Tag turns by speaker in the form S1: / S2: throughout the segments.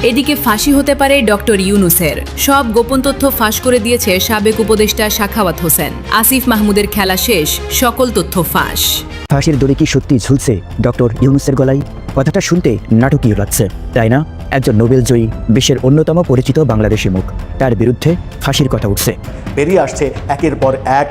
S1: এদিকে ফাঁসি হতে পারে ডক্টর ইউনূসের। সব গোপন তথ্য ফাঁস করে দিয়েছে সাবেক উপদেষ্টা সাখাওয়াত হোসেন। আসিফ মাহমুদের খেলা শেষ, সকল তথ্য ফাঁস।
S2: ফাঁসির দড়ি কি সত্যি ঝুলছে ডক্টর ইউনূসের গলায়? কথাটা শুনতে নাটকীয় লাগছে, তাই না? একজন নোবেলজয়ী, বিশ্বের অন্যতম পরিচিত বাংলাদেশি মুখ, তার বিরুদ্ধে ফাঁসির কথা উঠছে।
S3: বেরিয়ে আসছে একের পর এক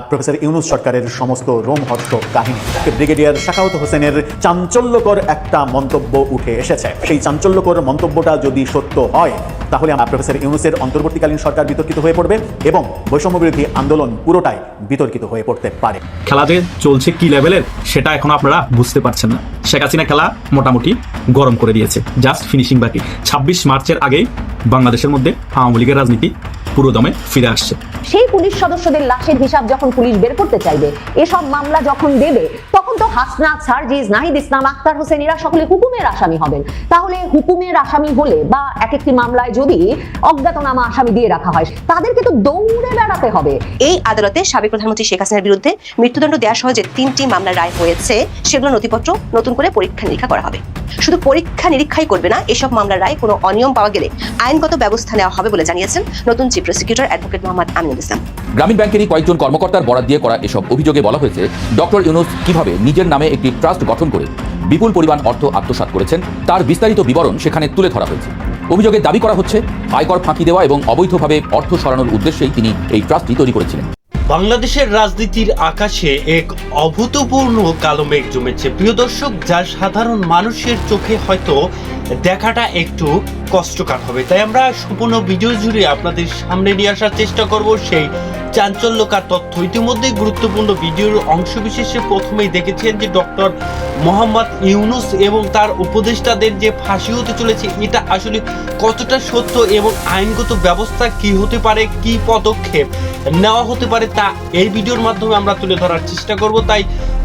S3: প্রফেসর ইউনূস সরকারের সমস্ত রোমহর্ষক কাহিনী। ব্রিগেডিয়ার সাখাওয়াত হোসেনের চাঞ্চল্যকর একটা মন্তব্য উঠে এসেছে। সেই চাঞ্চল্যকর মন্তব্যটা যদি সত্য হয়, তাহলে প্রফেসর ইউনূসের অন্তর্বর্তীকালীন সরকার বিতর্কিত হয়ে পড়বে এবং বৈষম্যবিরোধী আন্দোলন পুরোটাই বিতর্কিত হয়ে পড়তে পারে।
S4: খেলা যে চলছে কি লেভেলের সেটা এখন আপনারা বুঝতে পারছেন না। শেখ হাসিনা খেলা মোটামুটি গরম করে দিয়েছে, জাস্ট ফিনিশিং বাকি। ২৬ মার্চের আগেই বাংলাদেশের মধ্যে আওয়ামী লীগের রাজনীতি পুরো দমে ফিরে আসছে।
S5: সেই পুলিশ সদস্যদের লাশের হিসাব যখন পুলিশ বের করতে চাইবে, এসব মামলা যখন দেবে, তখন তো হাসনাত, সার্জিস, নাহিদ ইসলাম, আক্তার হোসেন এরা সকলে হুকুমের আসামি হবেন। তাহলে হুকুমের আসামি হলে বা এক একটি মামলায় যদি অজ্ঞাতনামা আসামি দিয়ে রাখা হয়, তাদেরকে তো দৌড়ে বেড়াতে হবে।
S6: এই আদালতে সাবেক প্রধানমন্ত্রী শেখ হাসিনার বিরুদ্ধে মৃত্যুদণ্ড দেওয়া সহ যে ৩টি মামলার রায় হয়েছে, সেগুলো নথিপত্র নতুন করে পরীক্ষা নিরীক্ষা করা হবে। শুধু পরীক্ষা নিরীক্ষাই করবে না, এসব মামলার রায় কোনো অনিয়ম পাওয়া গেলে আইনগত ব্যবস্থা নেওয়া হবে বলে জানিয়েছেন নতুন chief prosecutor advocate Mohammad Aminul Islam.
S7: Grameen ব্যাংকেরই কয়েকজন কর্মকর্তার বরাত দিয়ে করা এসব অভিযোগে বলা হয়েছে, ডক্টর ইউনূস কিভাবে নিজের নামে একটি ট্রাস্ট গঠন করে বিপুল পরিমাণ অর্থ আত্মসাৎ করেছেন তার বিস্তারিত বিবরণ সেখানে তুলে ধরা হয়েছে। অভিযোগে দাবি করা হচ্ছে, আয়কর ফাঁকি দেওয়া এবং অবৈধভাবে অর্থ সরানোর উদ্দেশ্যেই তিনি এই ট্রাস্টটি তৈরি করেছিলেন।
S8: বাংলাদেশের রাজনীতির আকাশে এক অভূতপূর্ণ কালো মেঘ জমেছে প্রিয় দর্শক, যা সাধারণ মানুষের চোখে হয়তো দেখাটা একটু কষ্টকর হবে। তাই আমরা সম্পূর্ণ ভিডিও জুড়ে আপনাদের সামনে নিয়ে আসার চেষ্টা করব সেই চাঞ্চল্যকর তথ্য। ইতিমধ্যে গুরুত্বপূর্ণ ভিডিওর অংশবিশেষে প্রথমেই দেখেছেন যে ডক্টর মোহাম্মদ ইউনূস এবং তার উপদেষ্টাদের যে ফাঁসি হতে চলেছে, এটা আসলে কতটা সত্য এবং আইনগত ব্যবস্থা কি হতে পারে, কি পদক্ষেপ নেওয়া হতে পারে, তা এই ভিডিওর মাধ্যমে আমরা তুলে ধরার চেষ্টা করব। তাই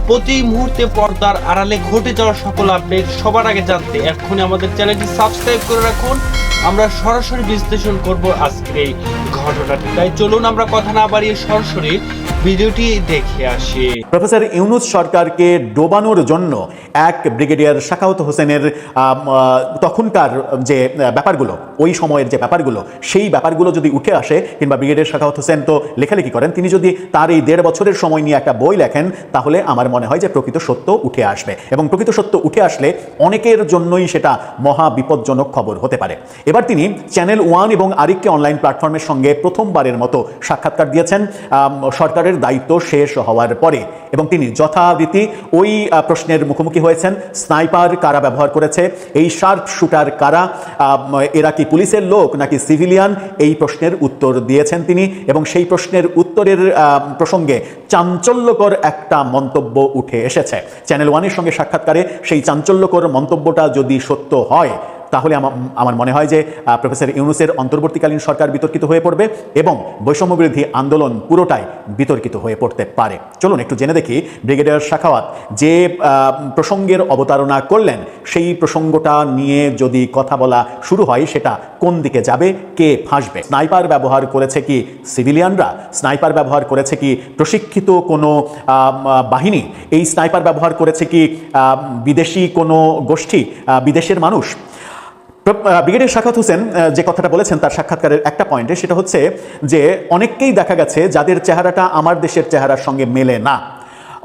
S8: প্রতি মুহূর্তে পর্দার আড়ালে ঘটে যাওয়া সকল আপডেট সবার আগে জানতে এখনই আমাদের চ্যানেলটি সাবস্ক্রাইব করে রাখুন। আমরা সরাসরি বিশ্লেষণ করব আজকের এই ঘটনাটি। তাই চলুন আমরা কথা না বাড়িয়ে সরাসরি ভিডিওটি দেখে আসি।
S3: প্রফেসর ইউনূস সরকারকে ডোবানোর জন্য এক ব্রিগেডিয়ার সাখাওয়াত হোসেনের তখনকার যে ব্যাপারগুলো, ওই সময়ের যে ব্যাপারগুলো, সেই ব্যাপারগুলো যদি উঠে আসে, কিংবা ব্রিগেডিয়ার সাখাওয়াত হোসেন তো লেখালেখি করেন, তিনি যদি তার এই ১.৫ বছরের সময় নিয়ে একটা বই লেখেন, তাহলে আমার মনে হয় যে প্রকৃত সত্য উঠে আসবে। এবং প্রকৃত সত্য উঠে আসলে অনেকের জন্যই সেটা মহা বিপজ্জনক খবর হতে পারে। এবার তিনি চ্যানেল ওয়ান এবং আরিককে অনলাইন প্ল্যাটফর্মের সঙ্গে প্রথমবারের মতো সাক্ষাৎকার দিয়েছেন সরকারের দায়িত্ব শেষ হওয়ার পরে, এবং তিনি যথারীতি ওই প্রশ্নের মুখোমুখি হয়েছেন, স্নাইপার কারা ব্যবহার করেছে, এই শার্প শুটার কারা, এরা কি পুলিশের লোক নাকি সিভিলিয়ান, এই প্রশ্নের উত্তর দিয়েছেন তিনি। এবং সেই প্রশ্নের উত্তরের প্রসঙ্গে চাঞ্চল্যকর একটা মন্তব্য উঠে এসেছে। চ্যানেল ওয়ানের সঙ্গে সাক্ষাৎকারে সেই চাঞ্চল্যকর মন্তব্যটা যদি সত্য হয়, তাহলে আমার মনে হয় যে প্রফেসর ইউনূসের অন্তর্বর্তীকালীন সরকার বিতর্কিত হয়ে পড়বে এবং বৈষম্যবিরোধী আন্দোলন পুরোটাই বিতর্কিত হয়ে পড়তে পারে। চলুন একটু জেনে দেখি ব্রিগেডিয়ার সাখাওয়াত যে প্রসঙ্গের অবতারণা করলেন, সেই প্রসঙ্গটা নিয়ে যদি কথা বলা শুরু হয়, সেটা কোন দিকে যাবে, কে ফাঁসবে। স্নাইপার ব্যবহার করেছে কি সিভিলিয়ানরা, স্নাইপার ব্যবহার করেছে কি প্রশিক্ষিত কোনো বাহিনী, এই স্নাইপার ব্যবহার করেছে কি বিদেশি কোনো গোষ্ঠী, বিদেশের মানুষ। ব্রিগেডিয়ার সাখাওয়াত হোসেন যে কথাটা বলেছেন তার সাক্ষাৎকারের একটা পয়েন্টে, সেটা হচ্ছে যে অনেককেই দেখা গেছে যাদের চেহারাটা আমার দেশের চেহারার সঙ্গে মেলে না,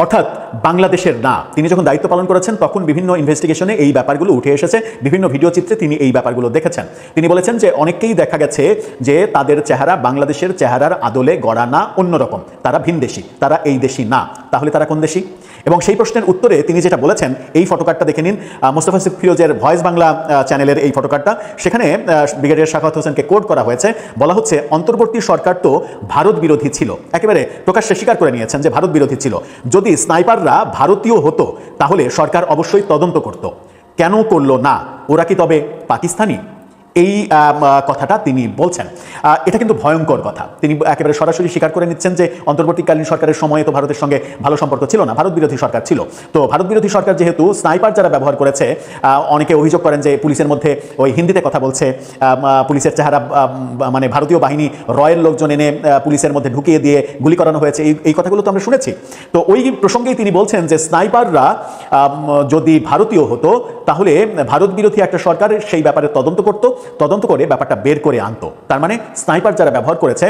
S3: অর্থাৎ বাংলাদেশের না। তিনি যখন দায়িত্ব পালন করেছেন তখন বিভিন্ন ইনভেস্টিগেশনে এই ব্যাপারগুলো উঠে এসেছে, বিভিন্ন ভিডিও চিত্রে তিনি এই ব্যাপারগুলো দেখেছেন। তিনি বলেছেন যে অনেককেই দেখা গেছে যে তাদের চেহারা বাংলাদেশের চেহারার আদলে গড়া না, অন্যরকম, তারা ভিনদেশী, তারা এই দেশি না। তাহলে তারা কোন দেশি? এবং সেই প্রশ্নের উত্তরে তিনি যেটা বলেছেন, এই ফটোকার্ডটা দেখে নিন, মোস্তফা ফিরোজের ভয়েস বাংলা চ্যানেলের এই ফটোকার্ডটা। সেখানে ব্রিগেডিয়ার সাখাওয়াত হোসেনকে কোট করা হয়েছে, বলা হচ্ছে অন্তর্বর্তী সরকার তো ভারত বিরোধী ছিল, একেবারে প্রকাশ্যে স্বীকার করে নিয়েছেন যে ভারত বিরোধী ছিল। যদি স্নাইপাররা ভারতীয় হতো তাহলে সরকার অবশ্যই তদন্ত করত, কেন করলো না? ওরা কি তবে পাকিস্তানি? এই কথাটা তিনি বলছেন। এটা কিন্তু ভয়ঙ্কর কথা। তিনি একেবারে সরাসরি স্বীকার করে নিচ্ছেন যে অন্তর্বর্তীকালীন সরকারের সময়ে তো ভারতের সঙ্গে ভালো সম্পর্ক ছিল না, ভারত বিরোধী সরকার ছিল। তো ভারত বিরোধী সরকার যেহেতু স্নাইপার যারা ব্যবহার করেছে, অনেকে অভিযোগ করেন যে পুলিশের মধ্যে ওই হিন্দিতে কথা বলছে, পুলিশের চেহারা মানে ভারতীয় বাহিনী রয়ের লোকজন এনে পুলিশের মধ্যে ঢুকিয়ে দিয়ে গুলি করানো হয়েছে, এই কথাগুলো তো আমরা শুনেছি। তো ওই প্রসঙ্গেই তিনি বলছেন যে স্নাইপাররা যদি ভারতীয় হতো তাহলে ভারত বিরোধী একটা সরকার সেই ব্যাপারে তদন্ত করে ব্যাপারটা বের করে আনতো। তার মানে স্নাইপার যারা ব্যবহার করেছে,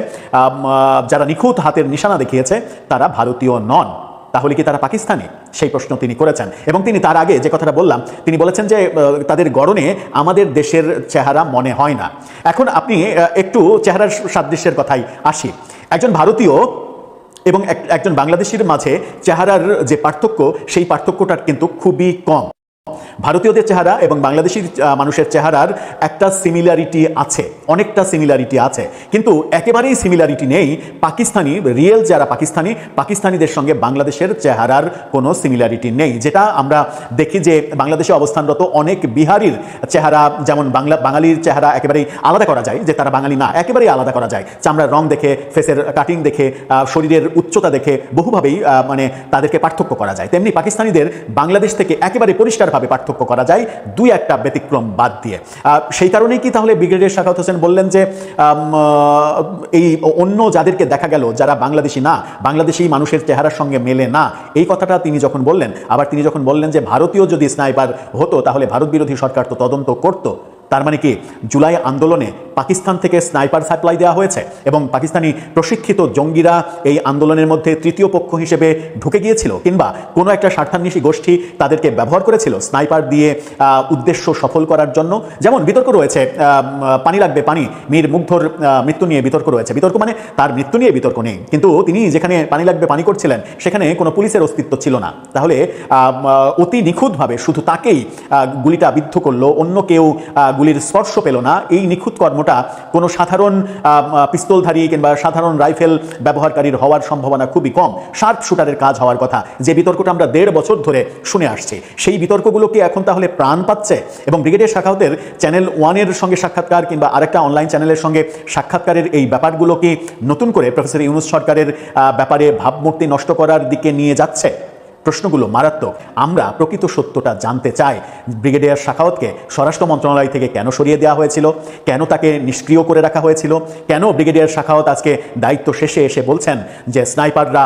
S3: যারা নিখুঁত হাতের নিশানা দেখিয়েছে, তারা ভারতীয় নন। তাহলে কি তারা পাকিস্তানি? সেই প্রশ্ন তিনি করেছেন। এবং তিনি তার আগে যে কথাটা বললাম, তিনি বলেছেন যে তাদের গড়নে আমাদের দেশের চেহারা মনে হয় না। এখন আপনি একটু চেহারার সাদৃশ্যের কথাই আসি। একজন ভারতীয় এবং একজন বাংলাদেশির মাঝে চেহারার যে পার্থক্য, সেই পার্থক্যটা কিন্তু খুবই কম। ভারতীয়দের চেহারা এবং বাংলাদেশি মানুষের চেহারার একটা সিমিলারিটি আছে, অনেকটা সিমিলারিটি আছে, কিন্তু একেবারেই সিমিলারিটি নেই পাকিস্তানি রিয়েল যারা পাকিস্তানিদের সঙ্গে বাংলাদেশের চেহারার কোনো সিমিলারিটি নেই। যেটা আমরা দেখি যে বাংলাদেশে অবস্থানরত অনেক বিহারির চেহারা, যেমন বাঙালির চেহারা একেবারেই আলাদা করা যায়, যে তারা বাঙালি না, একেবারেই আলাদা করা যায় চামড়ার রং দেখে, ফেসের কাটিং দেখে, শরীরের উচ্চতা দেখে বহুভাবেই মানে তাদেরকে পার্থক্য করা যায়। তেমনি পাকিস্তানিদের বাংলাদেশ থেকে একেবারে পরিষ্কারভাবে পার্থক্য করা যায়, দুই একটা ব্যতিক্রম বাদ দিয়ে। সেই কারণেই কি তাহলে ব্রিগেডিয়ার সাখাওয়াত হোসেন বললেন যে এই অন্য যাদেরকে দেখা গেল যারা বাংলাদেশি না, বাংলাদেশি মানুষের চেহারার সঙ্গে মেলে না, এই কথাটা তিনি যখন বললেন, আবার তিনি যখন বললেন যে ভারতীয় যদি স্নাইপার হতো তাহলে ভারত বিরোধী সরকার তো তদন্ত করতো, তার মানে কি জুলাই আন্দোলনে পাকিস্তান থেকে স্নাইপার সাপ্লাই দেওয়া হয়েছে এবং পাকিস্তানি প্রশিক্ষিত জঙ্গিরা এই আন্দোলনের মধ্যে তৃতীয় পক্ষ হিসেবে ঢুকে গিয়েছিল, কিংবা কোনো একটা স্বার্থান্বেষী গোষ্ঠী তাদেরকে ব্যবহার করেছিল স্নাইপার দিয়ে উদ্দেশ্য সফল করার জন্য। যেমন বিতর্ক রয়েছে পানি লাগবে পানি, মীর মুগ্ধর মৃত্যু নিয়ে বিতর্ক রয়েছে। বিতর্ক মানে তার মৃত্যু নিয়ে বিতর্ক নেই, কিন্তু তিনি যেখানে পানি লাগবে পানি করছিলেন সেখানে কোনো পুলিশের অস্তিত্ব ছিল না। তাহলে অতি নিখুঁতভাবে শুধু তাকেই গুলিটা বিদ্ধ করলো, অন্য কেউ গুলির স্পর্শ পেল না। এই নিখুঁত কর্মটা কোনো সাধারণ পিস্তলধারী কিংবা সাধারণ রাইফেল ব্যবহারকারীর হওয়ার সম্ভাবনা খুবই কম, শার্প শুটারের কাজ হওয়ার কথা। যে বিতর্কটা আমরা 1.5 বছর ধরে শুনে আসছি, সেই বিতর্কগুলো কি এখন তাহলে প্রাণ পাচ্ছে? এবং ব্রিগেডিয়ার সাখাওয়াতের চ্যানেল 1-এর সঙ্গে সাক্ষাৎকার কিংবা আরেকটা অনলাইন চ্যানেলের সঙ্গে সাক্ষাৎকারের এই ব্যাপারগুলো কি নতুন করে প্রফেসর ইউনূস সরকারের ব্যাপারে ভাবমূর্তি নষ্ট করার দিকে নিয়ে যাচ্ছে? প্রশ্নগুলো মারাত্মক। আমরা প্রকৃত সত্যটা জানতে চাই। ব্রিগেডিয়ার সাখাওয়াতকে স্বরাষ্ট্র মন্ত্রণালয় থেকে কেন সরিয়ে দেওয়া হয়েছিল? কেন তাকে নিষ্ক্রিয় করে রাখা হয়েছিল? কেন ব্রিগেডিয়ার সাখাওয়াত আজকে দায়িত্ব শেষে এসে বলছেন যে স্নাইপাররা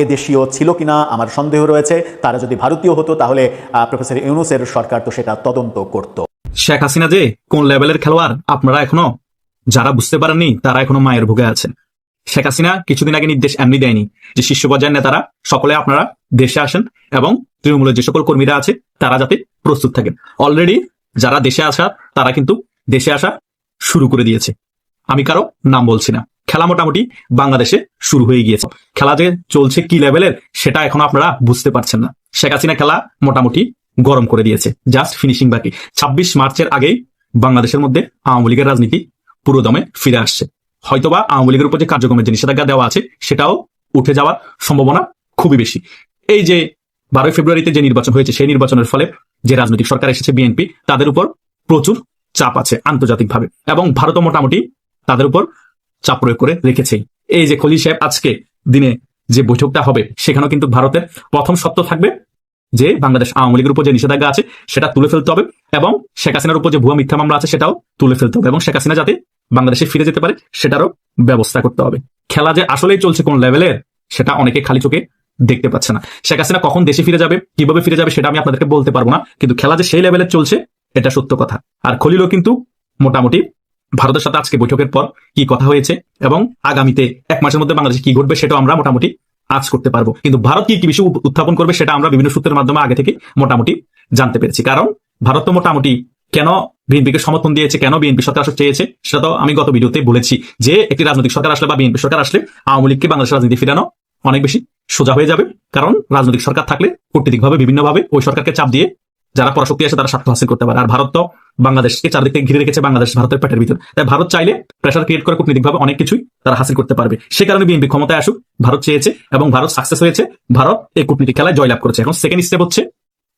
S3: এদেশীয় ছিল কিনা আমার সন্দেহ রয়েছে, তারা যদি ভারতীয় হতো তাহলে প্রফেসর ইউনূসের সরকার তো সেটা তদন্ত করত।
S4: শেখ হাসিনা যে কোন লেভেলের খেলোয়াড় আপনারা এখনো যারা বুঝতে পারেননি তারা এখনো মায়ের ভোগে আছেন। শেখ হাসিনা কিছুদিন আগে নির্দেশ এমনি দেয়নি যে শীর্ষ পর্যায়ের নেতারা সকলে আপনারা দেশে আসেন এবং তৃণমূলের যে সকল কর্মীরা আছে তারা যাতে প্রস্তুত থাকেন। অলরেডি যারা দেশে আসা তারা কিন্তু দেশে আসা শুরু করে দিয়েছে। আমি কারো নাম বলছি না। খেলা মোটামুটি বাংলাদেশে শুরু হয়ে গিয়েছে। খেলা যে চলছে কি লেভেলের সেটা এখনো আপনারা বুঝতে পারছেন না। শেখ হাসিনা খেলা মোটামুটি গরম করে দিয়েছে, জাস্ট ফিনিশিং বাকি। 26 মার্চের আগেই বাংলাদেশের মধ্যে আওয়ামী লীগের রাজনীতি পুরোদমে ফিরে আসছে। হয়তোবা আওয়ামী লীগের উপর যে কার্যক্রমের যে নিষেধাজ্ঞা দেওয়া আছে সেটাও উঠে যাওয়ার সম্ভাবনা খুবই বেশি। এই যে 12 ফেব্রুয়ারিতে যে নির্বাচন হয়েছে সেই নির্বাচনের ফলে যে রাজনৈতিক সরকার এসেছে বিএনপি, তাদের উপর প্রচুর চাপ আছে আন্তর্জাতিকভাবে এবং ভারতও মোটামুটি তাদের উপর চাপ প্রয়োগ করে রেখেছে। এই যে খলিল সাহেব আজকে দিনে যে বৈঠকটা হবে সেখানেও কিন্তু ভারতের প্রথম শর্ত থাকবে যে বাংলাদেশ আওয়ামী লীগের উপর যে নিষেধাজ্ঞা আছে সেটা তুলে ফেলতে হবে এবং শেখ হাসিনার উপর যে ভুয়া মিথ্যা মামলা আছে সেটাও তুলে ফেলতে হবে এবং শেখ হাসিনা যাতে বাংলাদেশে ফিরে যেতে পারে সেটারও ব্যবস্থা করতে হবে। খেলা যে আসলেই চলছে কোন লেভেলের সেটা অনেকে খালি চোখে দেখতে পাচ্ছে না। শেখ হাসিনা কখন দেশে ফিরে যাবে, কিভাবে ফিরে যাবে সেটা আমি আপনাদেরকে বলতে পারবো না, কিন্তু খেলা যে সেই লেভেলের চলছে এটা সত্য কথা। আর খলিলও কিন্তু মোটামুটি ভারতের সাথে আজকে বৈঠকের পর কি কথা হয়েছে এবং আগামীতে 1 মাসের মধ্যে বাংলাদেশে কি ঘটবে সেটাও আমরা মোটামুটি আজ করতে পারবো। কিন্তু ভারত কি বিষয় উত্থাপন করবে সেটা আমরা বিভিন্ন সূত্রের মাধ্যমে আগে থেকে মোটামুটি জানতে পেরেছি। কারণ ভারত তো মোটামুটি কেন বিএনপিকে সমর্থন দিয়েছে, কেন বিএনপি সরকার আসলে চেয়েছে সেটা তো আমি গত ভিডিওতে বলেছি যে একটি রাজনৈতিক সরকার আসলে বা বিএনপি সরকার আসলে আওয়ামী লীগকে বাংলাদেশের রাজনীতি ফিরানো অনেক বেশি সোজা হয়ে যাবে। কারণ রাজনৈতিক সরকার থাকলে কূটনীতিকভাবে বিভিন্নভাবে ওই সরকারকে চাপ দিয়ে যারা পরাশক্তি আছে তারা স্বার্থ হাসিল করতে পারে। আর ভারত তো বাংলাদেশকে চারদিক থেকে ঘিরে রেখেছে, বাংলাদেশ ভারতের পেটের ভিতর। তাই ভারত চাইলে প্রেশার ক্রিয়েট করে কূটনীতিকভাবে অনেক কিছুই তারা হাসিল করতে পারবে। সে কারণে বিএনপি ক্ষমতায় আসুক ভারত চেয়েছে এবং ভারত সাকসেস হয়েছে। ভারত এই কূটনীতিক খেলায় জয়লাভ করেছে। এখন সেকেন্ড স্টেপ হচ্ছে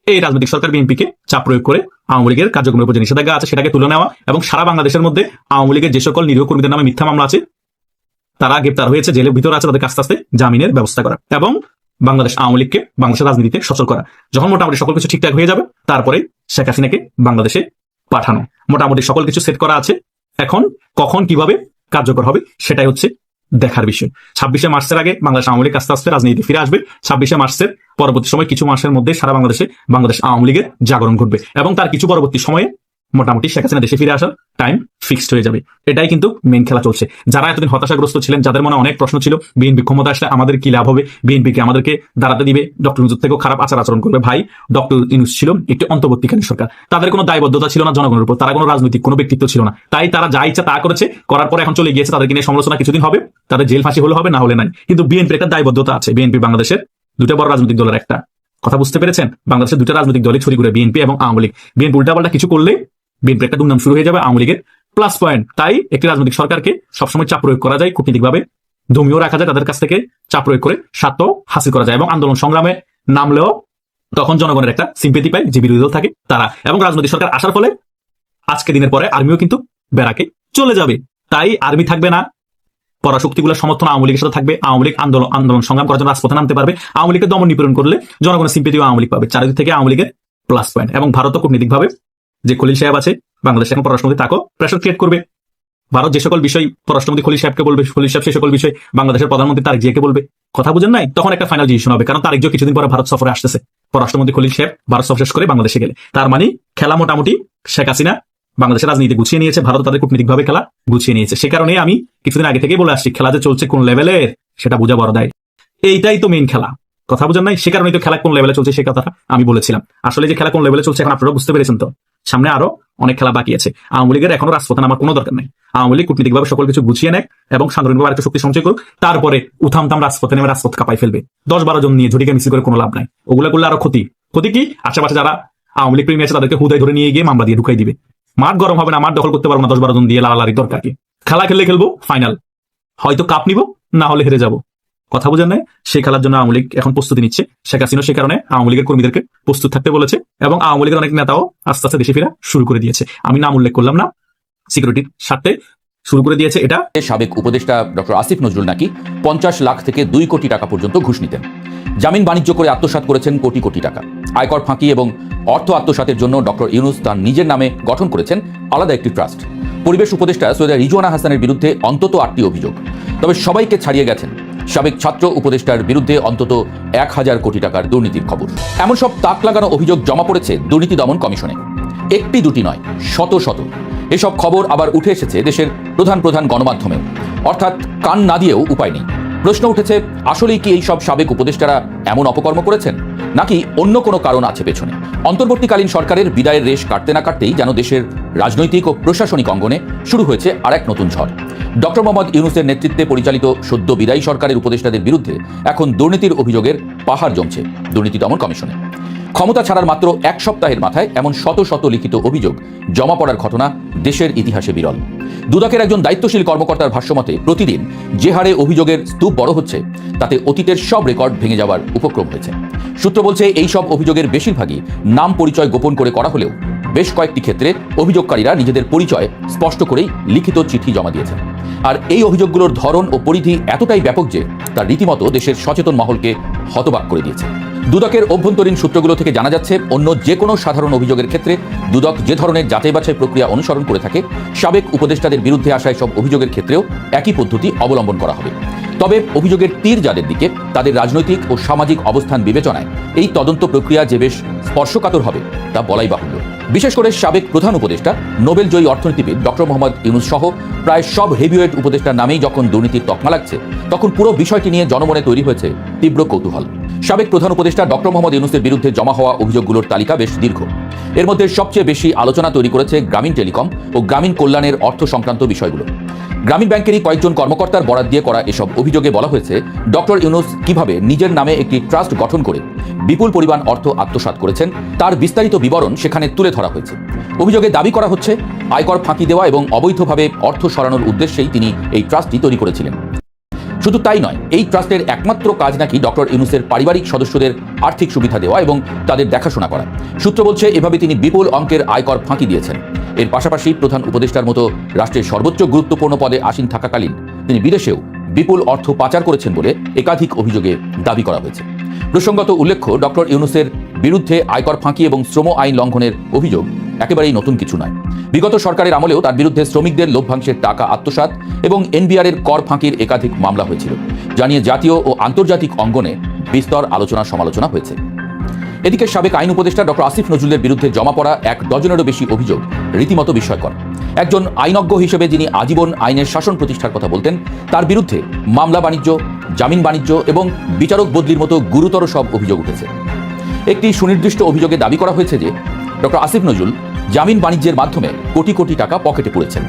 S4: এই রাজনৈতিক সরকার বিএনপিকে চাপ প্রয়োগ করে আওয়ামী লীগের কার্যক্রমের উপর যে নিষেধাজ্ঞা আছে সেটাকে তুলে নেওয়া এবং সারা বাংলাদেশের মধ্যে আওয়ামী লীগের যে সকল নিরীহ কর্মীদের নামে মিথ্যা মামলা আছে, তারা গ্রেপ্তার হয়েছে, জেলের ভিতরে আছে, তাদেরকে আস্তে আস্তে জামিনের ব্যবস্থা করা এবং বাংলাদেশ আওয়ামী লীগকে বাংলাদেশের রাজনীতিতে সচল করা। যখন মোটামুটি সকল কিছু ঠিকঠাক হয়ে যাবে, তারপরে শেখ হাসিনাকে বাংলাদেশে পাঠানো। মোটামুটি সকল কিছু সেট করা আছে। এখন কখন কিভাবে কার্যকর হবে সেটাই হচ্ছে দেখার বিষয়। 26শে মার্চের আগে বাংলাদেশ আওয়ামী লীগ আস্তে আস্তে রাজনীতি ফিরে আসবে। 26শে মার্চের পরবর্তী সময় কিছু মাসের মধ্যে সারা বাংলাদেশে বাংলাদেশ আওয়ামী লীগের জাগরণ ঘটবে এবং তার কিছু পরবর্তী সময়ে মোটামুটি শেখ হাসিনা দেশে ফিরে আসার টাইম ফিক্সড হয়ে যাবে। এটাই কিন্তু মেইন খেলা চলছে। যারা এতদিন হতাশাগ্রস্ত ছিলেন, যাদের মনে অনেক প্রশ্ন ছিল বিএনপি ক্ষমতা আসলে আমাদের কি লাভ হবে, বিএনপিকে আমাদেরকে দাঁড়াতে দিবে, ডক্টর ইউনূস থেকেও খারাপ আচরণ করবে, ভাই ডক্টর ইউনূস ছিল একটি অন্তর্বর্তীকালীন সরকার, তাদের কোনো দায়বদ্ধতা ছিল না জনগণের উপর, তারা কোনো রাজনৈতিক কোনো ব্যক্তিত্ব ছিল না, তাই তারা যা ইচ্ছা তা করেছে, করার পরে এখন চলে গিয়েছে। তাদেরকে নিয়ে সমালোচনা কিছুদিন হবে, তাদের জেল ফাঁসি হলে হবে, না হলে নাই। কিন্তু বিএনপির একটা দায়বদ্ধতা আছে। বিএনপি বাংলাদেশের দুটো বড় রাজনৈতিক দলের একটা। কথা বুঝতে পেরেছেন? বাংলাদেশের দুটো রাজনৈতিক দলে ছড়ি ঘুরে বিএনপি এবং আওয়ামী লীগ। বিএনপি উল্টাপাল্টা কিছু করলে বিএনপির একটা দুর্নাম শুরু হয়ে যাবে, আওয়ামী লীগের প্লাস পয়েন্ট। তাই একটি রাজনৈতিক সরকারকে সবসময় চাপ প্রয়োগ করা যায়, কূটনীতিকভাবে দমিয়েও রাখা যায়, তাদের কাছ থেকে চাপ প্রয়োগ করে স্বার্থ হাসিল করা যায় এবং আন্দোলন সংগ্রামে নামলেও তখন জনগণের একটা সিম্পেথি পায় যে বিরোধী দল থাকে তারা। এবং রাজনৈতিক সরকার আসার ফলে আজকে দিনের পরে আর্মিও কিন্তু ব্যারাকে চলে যাবে। তাই আর্মি থাকবে না, পরাশক্তিগুলোর সমর্থন আওয়ামী লীগের সাথে থাকবে। আওয়ামী লীগ আন্দোলন সংগ্রাম করার জন্য রাজপথে নামতে পারবে। আওয়ামী লীগকে দমন নিপীড়ন করলে জনগণের সিম্পেথিও আওয়ামী লীগ পাবে। চারিদিক থেকে আওয়ামী লীগের প্লাস পয়েন্ট। এবং ভারতও কূটনীতিকভাবে যে খলিল সাহেব আছে বাংলাদেশ এখন পররাষ্ট্রমন্ত্রী, তাকেও প্রেশার ক্রিয়েট করবে। ভারত যে সকল বিষয় পররাষ্ট্রমন্ত্রী খলিল সাহেবকে বলবে, খলিল সাহেব সেই সকল বিষয় বাংলাদেশের প্রধানমন্ত্রী তারেক জিয়াকে বলবে। কথা বুঝেন নাই? তখন একটা ফাইনাল ডিসিশন হবে, কারণ তারেক জিয়া কিছুদিন পরে ভারত সফরে আসতেছে। পররাষ্ট্রমন্ত্রী খলিল সাহেব ভারত সফর শেষ করে বাংলাদেশে গেলে তার মানে খেলা মোটামুটি শেখ হাসিনা বাংলাদেশের রাজনীতি গুছিয়ে নিয়েছে, ভারত তাদের কূটনীতিকভাবে খেলা গুছিয়ে নিয়েছে। সে কারণে আমি কিছুদিন আগে থেকেই বলে আসছি, খেলা যে চলছে কোন লেভেলের সেটা বোঝা বড় দায়। এইটাই তো মেইন খেলা। কথা বুঝেন নাই? সে কারণেই তো খেলা কোন লেভেলে চলছে সে কথাটা আমি বলেছিলাম। আসলে যে খেলা কোন লেভেলে চলছে এখন আপনারা বুঝতে পেরেছেন তো। সামনে আরো অনেক খেলা বাকি আছে। আওয়ামী লীগের এখনো রাজপথে নামার কোনো দরকার নেই। আওয়ামী লীগ কূটনীতিকভাবে সকল কিছু গুছিয়ে নেয় এবং সাংগঠনিকভাবে আরেকটু শক্তি সঞ্চয় করুক, তারপরে উথামথাম রাজপথে নেমে রাজপথ কাঁপাই ফেলবে। 10-12 জন নিয়ে ঝটিকা মিছিল করে কোনো লাভ নাই। ওগুলা করলে আরো ক্ষতি। ক্ষতি কি? আশেপাশে যারা আওয়ামী লীগ প্রেমী আছে তাদেরকে হুদায় ধরে নিয়ে গিয়ে মামলা দিয়ে ঢুকাই দিবে। মাঠ গরম হবে না, মাঠ দখল করতে পারবো না 10-12 জন দিয়ে, লালালারি দরকার কি? খেলা খেললে খেলবো, ফাইনাল হয়তো কাপ নিব, না হলে হেরে যাবো। কথা বুঝেন নাই? সেই খেলার জন্য আওয়ামী লীগ এখন প্রস্তুতি নিচ্ছে। শেখ হাসিনা সে কারণে আওয়ামী লীগের কর্মীদেরকে প্রস্তুত থাকতে বলেছে এবং আওয়ামী লীগের অনেক নেতাও আস্তে আস্তে দেশে ফেরা শুরু করে দিয়েছে। আমি নাম উল্লেখ করলাম না, সিকিউরিটির স্বার্থে শুরু করে দিয়েছে। এটা
S7: সাবেক উপদেষ্টা ডক্টর আসিফ নজরুল নাকি 50 লাখ থেকে 2 কোটি টাকা পর্যন্ত ঘুষ নিতেন। জামিন বাণিজ্য করে আত্মসাৎ করেছেন কোটি কোটি টাকা। আয়কর ফাঁকি এবং অর্থ আত্মসাতের জন্য ডক্টর ইউনূস তার নিজের নামে গঠন করেছেন আলাদা একটি ট্রাস্ট। পরিবেশ উপদেষ্টা সৈয়দা রিজওয়ানা হাসানের বিরুদ্ধে অন্তত 8টি অভিযোগ, তবে সবাইকে ছাড়িয়ে গেছেন সাবেক ছাত্র উপদেষ্টার বিরুদ্ধে অন্তত 1000 কোটি টাকার দুর্নীতির খবর। এমন সব তাক লাগানো অভিযোগ জমা পড়েছে দুর্নীতি দমন কমিশনে। একটি দুটি নয়, শত শত। এসব খবর আবার উঠে এসেছে দেশের প্রধান প্রধান গণমাধ্যমেও, অর্থাৎ কান না দিয়েও উপায় নেই। প্রশ্ন উঠেছে, আসলেই কি এই সব সাবেক উপদেষ্টারা এমন অপকর্ম করেছেন, নাকি অন্য কোনো কারণ আছে পেছনে? অন্তর্বর্তীকালীন সরকারের বিদায়ের রেশ কাটতে না কাটতেই যেন দেশের রাজনৈতিক ও প্রশাসনিক অঙ্গনে শুরু হয়েছে আরেক নতুন ঝড়। ডক্টর মোহাম্মদ ইউনূসের নেতৃত্বে পরিচালিত সদ্য বিদায়ী সরকারের উপদেষ্টাদের বিরুদ্ধে এখন দুর্নীতির অভিযোগের পাহাড় জমছে দুর্নীতি দমন কমিশনে। ক্ষমতা ছাড়ার মাত্র 1 সপ্তাহের মাথায় এমন শত শত লিখিত অভিযোগ জমা পড়ার ঘটনা দেশের ইতিহাসে বিরল। দুদকের একজন দায়িত্বশীল কর্মকর্তার ভাষ্যমতে প্রতিদিন যে হারে অভিযোগের স্তূপ বড় হচ্ছে, তাতে অতীতের সব রেকর্ড ভেঙে যাওয়ার উপক্রম হয়েছে। সূত্র বলছে, এই সব অভিযোগের বেশিরভাগই নাম পরিচয় গোপন করে করা হলেও বেশ কয়েকটি ক্ষেত্রে অভিযোগকারীরা নিজেদের পরিচয় স্পষ্ট করেই লিখিত চিঠি জমা দিয়েছেন। আর এই অভিযোগগুলোর ধরন ও পরিধি এতটাই ব্যাপক যে তা রীতিমতো দেশের সচেতন মহলকে হতবাক করে দিয়েছে। দুদকের অভ্যন্তরীণ সূত্রগুলো থেকে জানা যাচ্ছে, অন্য যে কোনো সাধারণ অভিযোগের ক্ষেত্রে দুদক যে ধরনের যাচাই বাছাই প্রক্রিয়া অনুসরণ করে থাকে, সাবেক উপদেষ্টাদের বিরুদ্ধে আসা সব অভিযোগের ক্ষেত্রেও একই পদ্ধতি অবলম্বন করা হবে। তবে অভিযোগের তীর যাদের দিকে, তাদের রাজনৈতিক ও সামাজিক অবস্থান বিবেচনায় এই তদন্ত প্রক্রিয়া যে বেশ স্পর্শকাতর হবে তা বলাই বাহুল্য। বিশেষ করে সাবেক প্রধান উপদেষ্টা নোবেল জয়ী অর্থনীতিবিদ ডক্টর মোহাম্মদ ইউনূস সহ প্রায় সব হেভিওয়েট উপদেষ্টার নামেই যখন দুর্নীতির তকমা লাগছে, তখন পুরো বিষয়টি নিয়ে জনমনে তৈরি হয়েছে তীব্র কৌতূহল। সাবেক প্রধান উপদেষ্টা ডক্টর মোহাম্মদ ইউনূসের বিরুদ্ধে জমা হওয়া অভিযোগগুলোর তালিকা বেশ দীর্ঘ। এর মধ্যে সবচেয়ে বেশি আলোচনা তৈরি করেছে গ্রামীণ টেলিকম ও গ্রামীণ কল্যাণের অর্থ সংক্রান্ত বিষয়গুলো। গ্রামীণ ব্যাংকেরই কয়েকজন কর্মকর্তার বরাত দিয়ে করা এসব অভিযোগে বলা হয়েছে, ডক্টর ইউনূস কিভাবে নিজের নামে একটি ট্রাস্ট গঠন করে বিপুল পরিমাণ অর্থ আত্মসাৎ করেছেন তার বিস্তারিত বিবরণ সেখানে তুলে ধরা হয়েছে। অভিযোগে দাবি করা হচ্ছে, আয়কর ফাঁকি দেওয়া এবং অবৈধভাবে অর্থ সরানোর উদ্দেশ্যেই তিনি এই ট্রাস্টটি তৈরি করেছিলেন। শুধু তাই নয়, এই ট্রাস্টের একমাত্র কাজ নাকি ডক্টর ইউনূসের পারিবারিক সদস্যদের আর্থিক সুবিধা দেওয়া এবং তাদের দেখাশোনা করা। সূত্র বলছে এভাবে তিনি বিপুল অঙ্কের আয়কর ফাঁকি দিয়েছেন। এর পাশাপাশি প্রধান উপদেষ্টার মতো রাষ্ট্রের সর্বোচ্চ গুরুত্বপূর্ণ পদে আসীন থাকাকালীন তিনি বিদেশেও বিপুল অর্থ পাচার করেছেন বলে একাধিক অভিযোগে দাবি করা হয়েছে। প্রসঙ্গত উল্লেখ্য, ডক্টর ইউনূসের বিরুদ্ধে আয়কর ফাঁকি এবং শ্রম আইন লঙ্ঘনের অভিযোগ একেবারেই নতুন কিছু নয়। বিগত সরকারের আমলেও তার বিরুদ্ধে শ্রমিকদের লভ্যাংশের টাকা আত্মসাৎ এবং এনবিআরের কর ফাঁকির একাধিক মামলা হয়েছিল, যা নিয়ে জাতীয় ও আন্তর্জাতিক অঙ্গনে বিস্তর আলোচনা সমালোচনা হয়েছে। এদিকে সাবেক আইন উপদেষ্টা ডক্টর আসিফ নজরুলের বিরুদ্ধে জমা পড়া ১ ডজনেরও বেশি অভিযোগ রীতিমতো বিস্ময়কর। একজন আইনজ্ঞ হিসেবে যিনি আজীবন আইনের শাসন প্রতিষ্ঠার কথা বলতেন, তার বিরুদ্ধে মামলা বাণিজ্য, জামিন বাণিজ্য এবং বিচারক বদলির মতো গুরুতর সব অভিযোগ উঠেছে। একটি সুনির্দিষ্ট অভিযোগে দাবি করা হয়েছে যে ডক্টর আসিফ নজরুল জামিন বাণিজ্যের মাধ্যমে কোটি কোটি টাকা পকেটে পুরেছেন।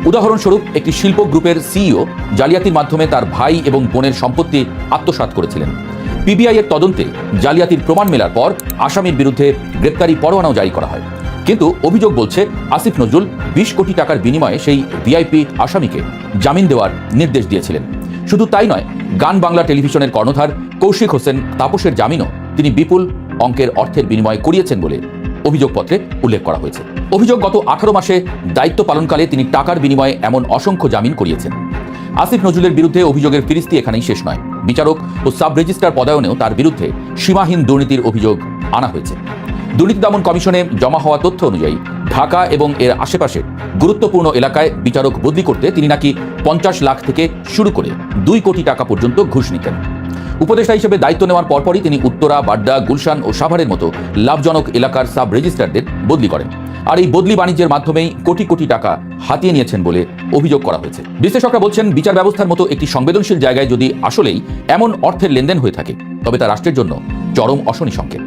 S7: উদাহরণস্বরূপ, একটি শিল্প গ্রুপের সিইও জালিয়াতির মাধ্যমে তার ভাই এবং বোনের সম্পত্তি আত্মসাৎ করেছিলেন। পিবিআই এর তদন্তে জালিয়াতির প্রমাণ মেলার পর আসামির বিরুদ্ধে গ্রেপ্তারি পরোয়ানাও জারি করা হয়। কিন্তু অভিযোগ বলছে আসিফ নজরুল ২০ কোটি টাকার বিনিময়ে সেই ভিআইপি আসামিকে জামিন দেওয়ার নির্দেশ দিয়েছিলেন। শুধু তাই নয়, গান বাংলা টেলিভিশনের কর্ণধার কৌশিক হোসেন তাপসের জামিনও তিনি বিপুল অঙ্কের অর্থের বিনিময়ে করিয়েছেন বলে অভিযোগপত্রে উল্লেখ করা হয়েছে। অভিযোগ, গত ১৮ মাসে দায়িত্ব পালনকালে তিনি টাকার বিনিময়ে এমন অসংখ্য জামিন করিয়েছেন। আসিফ নজরুলের বিরুদ্ধে অভিযোগের ফিরিস্তি এখানেই শেষ নয়। বিচারক ও সাব রেজিস্ট্রার পদায়নেও তার বিরুদ্ধে সীমাহীন দুর্নীতির অভিযোগ আনা হয়েছে। দুর্নীতি দমন কমিশনে জমা হওয়া তথ্য অনুযায়ী ঢাকা এবং এর আশেপাশে গুরুত্বপূর্ণ এলাকায় বিচারক বদলি করতে তিনি নাকি ৫০ লাখ থেকে শুরু করে ২ কোটি টাকা পর্যন্ত ঘুষ নিতেন। উপদেষ্টা হিসেবে দায়িত্ব নেওয়ার পরপরই তিনি উত্তরা, বাড্ডা, গুলশান ও সাভারের মতো লাভজনক এলাকার সাব রেজিস্ট্রারদের বদলি করেন। আর এই বদলি বাণিজ্যের মাধ্যমেই কোটি কোটি টাকা হাতিয়ে নিয়েছেন বলে অভিযোগ করা হয়েছে। বিশ্লেষকরা বলছেন, বিচার ব্যবস্থার মতো একটি সংবেদনশীল জায়গায় যদি আসলেই এমন অর্থের লেনদেন হয়ে থাকে, তবে তা রাষ্ট্রের জন্য চরম অশনি সংকেত।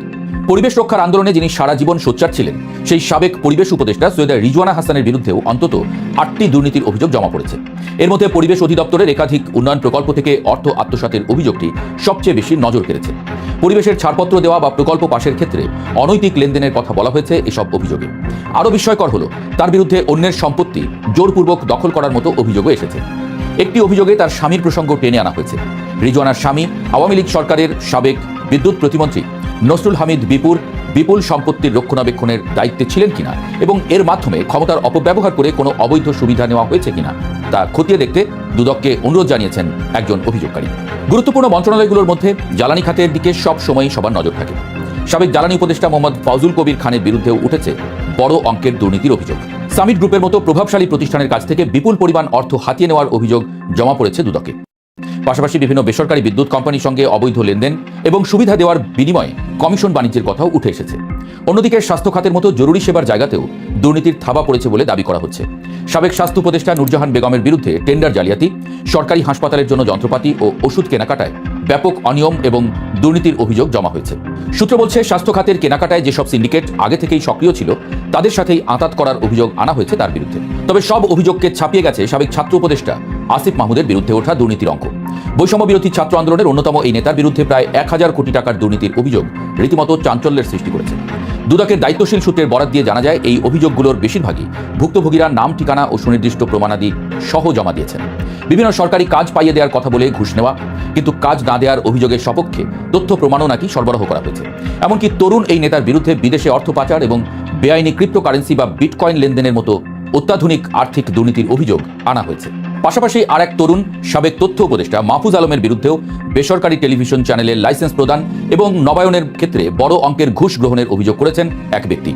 S7: পরিবেশ রক্ষার আন্দোলনে যিনি সারা জীবন সোচ্চার ছিলেন, সেই সাবেক পরিবেশ উপদেষ্টা সৈয়দা রিজওয়ানা হাসানের বিরুদ্ধেও অন্তত ৮টি দুর্নীতির অভিযোগ জমা পড়েছে। এর মধ্যে পরিবেশ অধিদপ্তরের একাধিক উন্নয়ন প্রকল্প থেকে অর্থ আত্মসাতের অভিযোগটি সবচেয়ে বেশি নজর কেড়েছে। পরিবেশের ছাড়পত্র দেওয়া বা প্রকল্প পাশের ক্ষেত্রে অনৈতিক লেনদেনের কথা বলা হয়েছে এসব অভিযোগে। আরও বিস্ময়কর হলো, তার বিরুদ্ধে অন্যের সম্পত্তি জোরপূর্বক দখল করার মতো অভিযোগও এসেছে। একটি অভিযোগে তার স্বামীর প্রসঙ্গ টেনে আনা হয়েছে। রিজওয়ানার স্বামী আওয়ামী লীগ সরকারের সাবেক বিদ্যুৎ প্রতিমন্ত্রী নসরুল হামিদ বিপুল সম্পত্তির রক্ষণাবেক্ষণের দায়িত্বে ছিলেন কিনা এবং এর মাধ্যমে ক্ষমতার অপব্যবহার করে কোনো অবৈধ সুবিধা নেওয়া হয়েছে কিনা তা খতিয়ে দেখতে দুদককে অনুরোধ জানিয়েছেন একজন অভিযোগকারী। গুরুত্বপূর্ণ মন্ত্রণালয়গুলোর মধ্যে জ্বালানি খাতের দিকে সব সময়ই সবার নজর থাকে। সাবেক জ্বালানি উপদেষ্টা মোহাম্মদ ফাউজুল কবির খানের বিরুদ্ধেও উঠেছে বড় অঙ্কের দুর্নীতির অভিযোগ। সামিট গ্রুপের মতো প্রভাবশালী প্রতিষ্ঠানের কাছ থেকে বিপুল পরিমাণ অর্থ হাতিয়ে নেওয়ার অভিযোগ জমা পড়েছে দুদকে। পাশাপাশি বিভিন্ন বেসরকারি বিদ্যুৎ কোম্পানির সঙ্গে অবৈধ লেনদেন এবং সুবিধা দেওয়ার বিনিময়ে কমিশন বাণিজ্যের কথাও উঠে এসেছে। অন্যদিকে স্বাস্থ্য খাতের মতো জরুরি সেবার জায়গাতেও দুর্নীতির থাবা পড়েছে বলে দাবি করা হচ্ছে। সাবেক স্বাস্থ্য উপদেষ্টা নূরজাহান বেগমের বিরুদ্ধে টেন্ডার জালিয়াতি, সরকারি হাসপাতালের জন্য যন্ত্রপাতি ও ওষুধ কেনাকাটায় ব্যাপক অনিয়ম এবং দুর্নীতির অভিযোগ জমা হয়েছে। সূত্র বলছে, স্বাস্থ্য খাতের কেনাকাটায় যেসব সিন্ডিকেট আগে থেকেই সক্রিয় ছিল, তাদের সাথেই আঁতাত করার অভিযোগ আনা হয়েছে তার বিরুদ্ধে। তবে সব অভিযোগকে ছাপিয়ে গেছে সাবেক ছাত্র উপদেষ্টা আসিফ মাহমুদের বিরুদ্ধে ওঠা দুর্নীতির অঙ্ক। বৈষম্য বিরোধী ছাত্র আন্দোলনের অন্যতম এই নেতার বিরুদ্ধে প্রায় ১,০০০ কোটি টাকার দুর্নীতির অভিযোগ রীতিমতো চাঞ্চল্যের সৃষ্টি করেছে। দুদকের দায়িত্বশীল সূত্রের বরাত দিয়ে জানা যায়, এই অভিযোগগুলোর বেশিরভাগই ভুক্তভোগীরা নাম, ঠিকানা ও সুনির্দিষ্ট প্রমাণাদি সহ জমা দিয়েছেন। বিভিন্ন সরকারি কাজ পাইয়ে দেওয়ার কথা বলে ঘুষ নেওয়া, কিন্তু কাজ না দেওয়ার অভিযোগের সপক্ষে তথ্য প্রমাণও নাকি সরবরাহ করা হয়েছে। এমনকি তরুণ এই নেতার বিরুদ্ধে বিদেশে অর্থ পাচার এবং বেআইনি ক্রিপ্টোকারেন্সি বা বিটকয়েন লেনদেনের মতো অত্যাধুনিক আর্থিক দুর্নীতির অভিযোগ আনা হয়েছে। পাশাপাশি আর এক তরুণ সাবেক তথ্য উপদেষ্টা মাহফুজ আলমের বিরুদ্ধেও বেসরকারি টেলিভিশন চ্যানেলের লাইসেন্স প্রদান এবং নবায়নের ক্ষেত্রে বড় অঙ্কের ঘুষ গ্রহণের অভিযোগ করেছেন এক ব্যক্তি।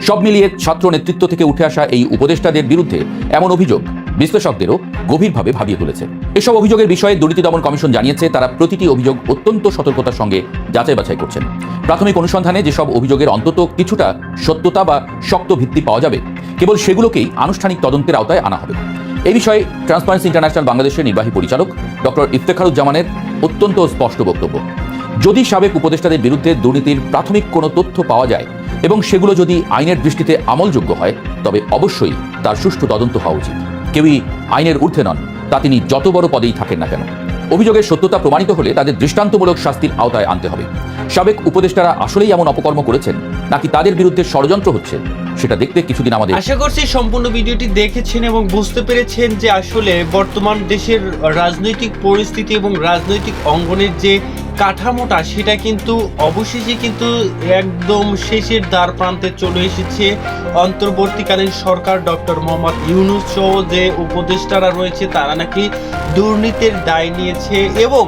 S7: সব মিলিয়ে ছাত্র নেতৃত্ব থেকে উঠে আসা এই উপদেষ্টাদের বিরুদ্ধে এমন অভিযোগ বিশ্লেষকদেরও গভীরভাবে ভাবিয়ে তুলেছে। এসব অভিযোগের বিষয়ে দুর্নীতি দমন কমিশন জানিয়েছে, তারা প্রতিটি অভিযোগ অত্যন্ত সতর্কতার সঙ্গে যাচাই বাছাই করছেন। প্রাথমিক অনুসন্ধানে যেসব অভিযোগের অন্তত কিছুটা সত্যতা বা শক্ত ভিত্তি পাওয়া যাবে, কেবল সেগুলোকেই আনুষ্ঠানিক তদন্তের আওতায় আনা হবে। এই বিষয়ে ট্রান্সপারেন্সি ইন্টারন্যাশনাল বাংলাদেশের নির্বাহী পরিচালক ডক্টর ইফতেখারুজ্জামানের অত্যন্ত স্পষ্ট বক্তব্য। যদি সাবেক উপদেষ্টাদের বিরুদ্ধে দুর্নীতির প্রাথমিক কোনো তথ্য পাওয়া যায় এবং সেগুলো যদি আইনের দৃষ্টিতে আমলযোগ্য হয়, তবে অবশ্যই তার সুষ্ঠু তদন্ত হওয়া উচিত। কেউই আইনের ঊর্ধ্বে নন, তা তিনি যত বড় পদেই থাকেন না কেন। অভিযোগের সত্যতা প্রমাণিত হলে তাদের দৃষ্টান্তমূলক শাস্তির আওতায় আনতে হবে। সাবেক উপদেষ্টারা আসলেই এমন অপকর্ম করেছেন নাকি তাদের বিরুদ্ধে ষড়যন্ত্র হচ্ছে, সেটা দেখতে কিছুদিন আমাদের।
S8: আশা করছি সম্পূর্ণ ভিডিওটি দেখেছেন এবং বুঝতে পেরেছেন যে আসলে বর্তমান দেশের রাজনৈতিক পরিস্থিতি এবং রাজনৈতিক অঙ্গনের যে কাঠামোটা সেটা কিন্তু অবশেষে কিন্তু একদম শেষের দ্বার প্রান্তে চলে এসেছে। অন্তর্বর্তীকালীন সরকার ডক্টর মোহাম্মদ ইউনূস সহ যে উপদেষ্টারা রয়েছে তারা নাকি দুর্নীতির দায় নিয়েছে এবং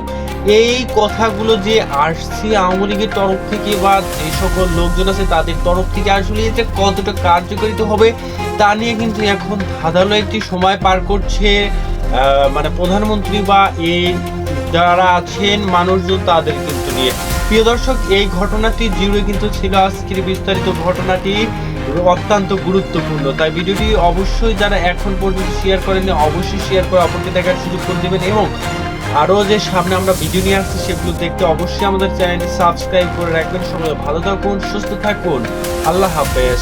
S8: এই কথাগুলো যে আসছে আওয়ামী লীগের তরফ থেকে বা যে সকল লোকজন আছে তাদের তরফ থেকে আসলে এটা কতটা কার্যকারিত হবে তা নিয়ে কিন্তু এখন ধাঁধালো একটি সময় পার করছে মানে প্রধানমন্ত্রী বা এই যারা আছেন মানুষজন তাদের কিন্তু নিয়ে। প্রিয় দর্শক, এই ঘটনাটি জুড়ে কিন্তু ছিল আজকের বিস্তারিত ঘটনাটি অত্যন্ত গুরুত্বপূর্ণ, তাই ভিডিওটি অবশ্যই যারা এখন পর্যন্ত শেয়ার করেননি অবশ্যই শেয়ার করে অপরকে দেখার সুযোগ করে দেবেন এবং আরও যে সামনে আমরা ভিডিও নিয়ে আসছি সেগুলো দেখতে অবশ্যই আমাদের চ্যানেলটি সাবস্ক্রাইব করে রাখবেন। সবাই ভালো থাকুন, সুস্থ থাকুন, আল্লাহ হাফেজ।